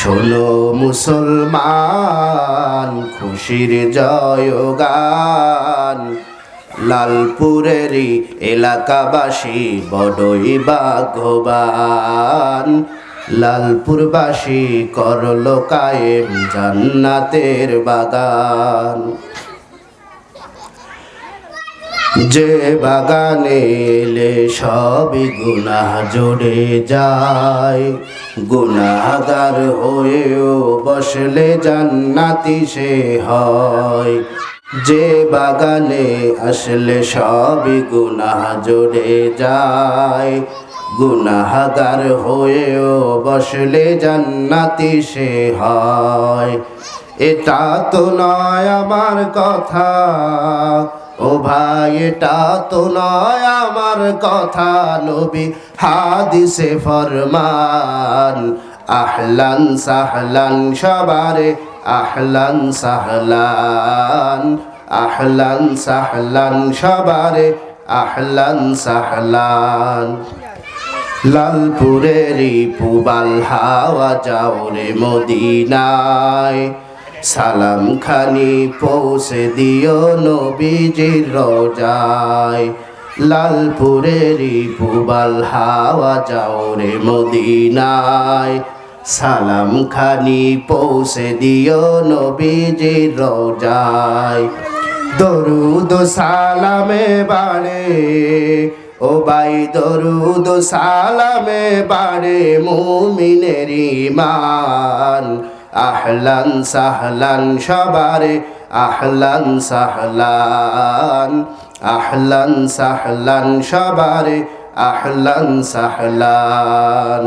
শোনো মুসলমান, খুশির জয়গান। লালপুরেরই এলাকাবাসী বড়ই ভাগ্যবান। লালপুরবাসী করলো কায়েম জান্নাতের বাগান। যে বাগানে এলে সবই গুনাহ জড়ে যায়, গুনাহগার হয়েও বসলে জান্নাতি সে হয়। যে বাগানে আসলে সবই গুনাহ জড়ে যায়, গুনাহগার হয়েও বসলে জান্নাতি সে হয়। এটা তো নয় আমার কথা, ও ভাই এটা তো নয় আমার কথা, নবী হাদিসে ফরমান। আহলান সাহলান সবারে, আহলান সাহলান, আহলান সাহলান সবারে, আহলান সাহলান। লালপুরেরই পুবাল হাওয়া যাও রে মদিনায়, সালাম খানি পৌঁছে দিও নবীজির রোজায়। লালপুরেরই পুবাল হাওয়া যাও রে মদিনায়, সালাম খানি পৌঁছে দিও নবীজির রোজায়। দরুদ সালামে বাড়ে, ও ভাই দরুদ সালামে বাড়ে মুমিনের ঈমান। আহলান সাহলান সবারে, আহলান সাহলান, আহলান সাহলান সবারে, আহলান সাহলান।